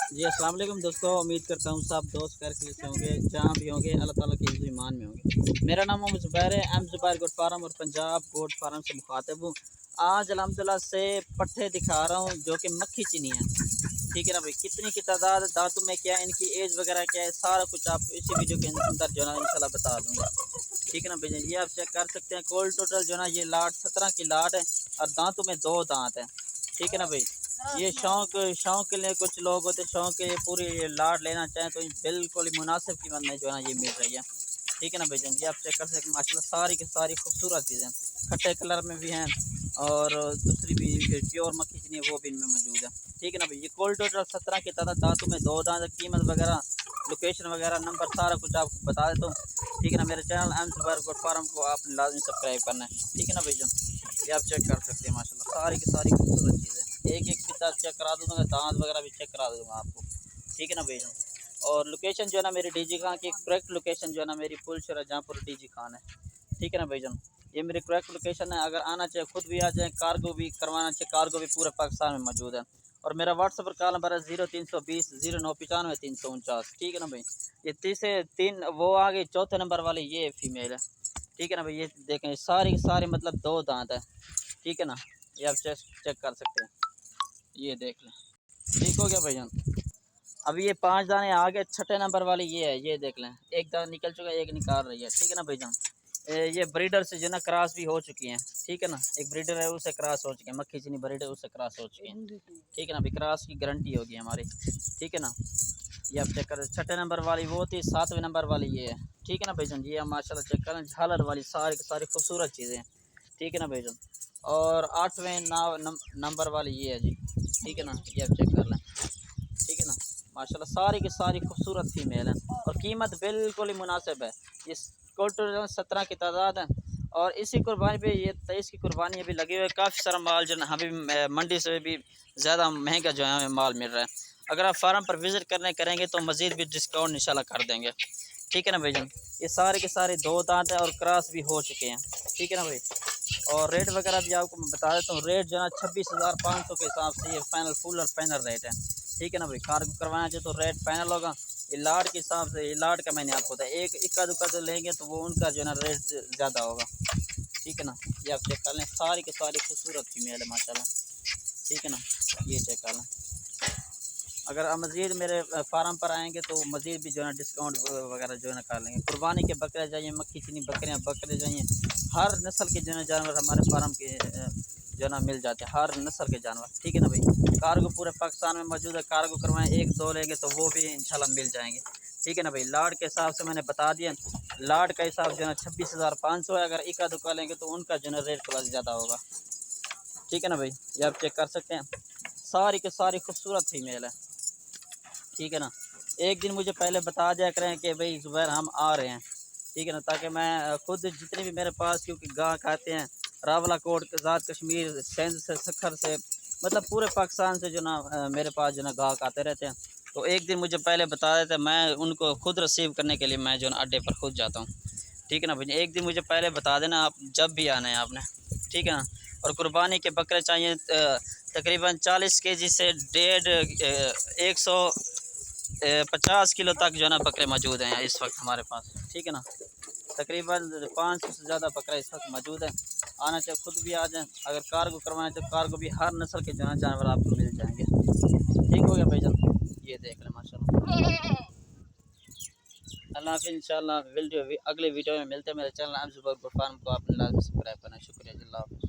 जी अस्सलाम वालेकुम दोस्तों, उम्मीद करता हूँ सब दोस्त खैर खैरियत से होंगे, जहाँ भी होंगे अल्लाह ताला के हिफ्ज़ ईमान में होंगे। मेरा नाम मोहम्मद ज़ुबैर है, एम ज़ुबैर गोट फार्म और पंजाब गोट फार्म से मुखातिब हूँ। आज अल्हम्दुलिल्लाह से पट्ठे दिखा रहा हूँ जो कि मक्खी चीनी है। ठीक है ना भाई, कितनी की तादाद, दांतों में क्या है, इनकी एज वगैरह क्या है, सारा कुछ आपको इसी वीडियो के अंदर जो है ना इंशाल्लाह बता दूँगा। ठीक है ना भाई, ये आप चेक कर सकते हैं। कोल टोटल जो है ना ये लाट 17 की लाट है और दांतों में 2 दांत हैं। ठीक है ना भाई, ये शौक शौक के लिए कुछ लोग होते हैं, शौक के पूरी लाट लेना चाहें तो बिल्कुल ही मुनासिब कीमत में जो है ना ये मिल रही है। ठीक है ना भाई, ये आप चेक कर सकते हैं। माशाल्लाह सारी की सारी खूबसूरत चीज़ें खट्टे कलर में भी हैं और दूसरी भी प्योर मक्खी चीनी है वो भी इनमें मौजूद है। ठीक है ना भाई, ये कोल टोटल 17 की तादाद, दांतों में 2 दांत, कीमत वगैरह लोकेशन वगैरह नंबर सारा कुछ आपको बता देता हूँ। ठीक है ना, मेरे channel M Zubair goat farm को आपने लाजमी सब्सक्राइब करना है। ठीक है ना भाईजान, ये आप चेक कर सकते हैं। माशाल्लाह सारी की सारी खूबसूरत चीज़ें, एक एक भी दांत चेक करा दूँगा, दांत वगैरह भी चेक करा दूँगा आपको। ठीक है ना भाईजान, और लोकेशन जो है ना मेरी डीजी खान की करेक्ट लोकेशन जो है ना मेरी पुलशरा जहाँपुर डीजी खान है। ठीक है ना भाईजान, ये मेरी करेक्ट लोकेशन है। अगर आना चाहे खुद भी आ जाए, कार्गो भी करवाना चाहे कार्गो भी पूरे पाकिस्तान में मौजूद है। और मेरा व्हाट्सएप पर कॉल नंबर है 0320 0995 349। ठीक है ना भाई, ये तीसरे तीन वो आ गई, चौथे नंबर वाले ये फीमेल है। ठीक है ना भाई, ये देखें सारी की सारी मतलब 2 दांत है। ठीक है ना, ये आप चेक कर सकते हैं, ये देख लें। ठीक हो गया भाईजान, अभी ये 5 दाने आ गए। छठे नंबर वाली ये है, ये देख लें, एक दाना निकल चुका है, एक निकाल रही है। ठीक है ना भाईजान, ये ब्रीडर से जो ना क्रॉस भी हो चुकी हैं। ठीक है ना, एक ब्रीडर है उससे क्रॉस हो चुके हैं, मक्खी चीनी ब्रीडर उससे क्रॉस हो चुके हैं। ठीक है ना भाई, क्रॉस की गारंटी होगी हमारी। ठीक है ना, ये आप चेक करें। छठे नंबर वाली वो थी, 7वें नंबर वाली ये है। ठीक है ना भाईजान, ये हम माशाल्लाह चेक करें, झालर वाली सारी की सारी खूबसूरत चीज़ें हैं। ठीक है ना भाईजान, और 8वें नंबर वाली ये है जी। ठीक है ना, ये आप चेक कर लें। ठीक है ना, माशाल्लाह सारी की सारी खूबसूरत फीमेल हैं और कीमत बिल्कुल ही मुनासिब है। इस टोटल 17 की तादाद है और इसी कुर्बानी पे ये 23 की कुर्बानी अभी लगी हुई है। काफ़ी सारा माल जो है अभी मंडी से भी ज़्यादा महंगा जो है हमें माल मिल रहा है। अगर आप फार्म पर विज़िट करेंगे तो मज़ीद भी डिस्काउंट इंशाल्लाह कर देंगे। ठीक है ना भाईजान, ये सारे के सारे 2 दांत हैं और क्रॉस भी हो चुके हैं। ठीक है ना भाई, और रेट वगैरह भी आपको मैं बता देता हूँ। रेट जो है 26,500 के हिसाब से ये फाइनल फुल और फाइनल रेट है। ठीक है ना भाई, कार्गो करवाना चाहिए तो रेट फाइनल होगा। ये लाट के हिसाब से, ये लाट का मैंने आपको बताया, एक इक्का दुक्का जो लेंगे तो वो उनका जो है ना रेट ज़्यादा होगा। ठीक है ना, ये आप चेक कर लें, सारी के सारी खूबसूरत फीमेल है माशाल्लाह। ठीक है ना, ये चेक कर लें। अगर आप मज़ीद मेरे फार्म पर आएँगे तो मज़ीद भी जो है ना डिस्काउंट वगैरह जो है ना कर लेंगे। कुर्बानी के बकरे चाहिए, मक्खी चीनी बकरियाँ बकरे चाहिए, हर नस्ल के जो है जानवर हमारे फार्म के जो है ना मिल जाते हैं, हर नस्ल के जानवर। ठीक है ना भाई, कार्गो पूरे पाकिस्तान में मौजूद है। कार्गो करवाएँ, 1-2 लेंगे तो वो भी इंशाल्लाह मिल जाएँगे। ठीक है ना भाई, लाट के हिसाब से मैंने बता दिया। लाट का हिसाब जो है ना 26,500 है। अगर इक्का दुक्का लेंगे तो उनका जो है ना रेट थोड़ा ज़्यादा होगा। ठीक है ना भाई, ये आप चेक कर सकते हैं, सारी के सारी खूबसूरत फीमेल है। ठीक है ना, एक दिन मुझे पहले बता दिया करें कि भाई ज़ुबैर हम आ रहे हैं। ठीक है ना, ताकि मैं खुद जितने भी मेरे पास क्योंकि गाहक आते हैं रावलाकोट, आज़ाद कश्मीर, सिंध से, सखर से, मतलब पूरे पाकिस्तान से जो ना मेरे पास जो ना गाहक आते रहते हैं। तो एक दिन मुझे पहले बता देते, मैं उनको खुद रिसीव करने के लिए मैं जो ना अड्डे पर खुद जाता हूँ। ठीक है ना भाई, एक दिन मुझे पहले बता देना आप जब भी आना है आपने। ठीक है ना, और कुर्बानी के बकरे चाहिए तकरीबन 40 केजी से 150 किलो तक जो है ना बकरे मौजूद हैं इस वक्त हमारे पास। ठीक है ना, तकरीबन 500 से ज़्यादा बकरा इस वक्त मौजूद है। आना चाहे खुद भी आ जाएं, अगर कार्गो करवाना चाहे कार्गो भी हर नस्ल के जो है जानवर आपको मिल जाएंगे। ठीक हो गया भाईजान, ये देख लें माशाल्लाह। अल्लाह हाफ़िज़, इंशाल्लाह वीडियो अगले वीडियो में मिलते हैं। मेरे channel M Zubair goat farm को आपने लाज़मी सब्सक्राइब करना है। शुक्रिया, अल्लाह हाफ़िज़।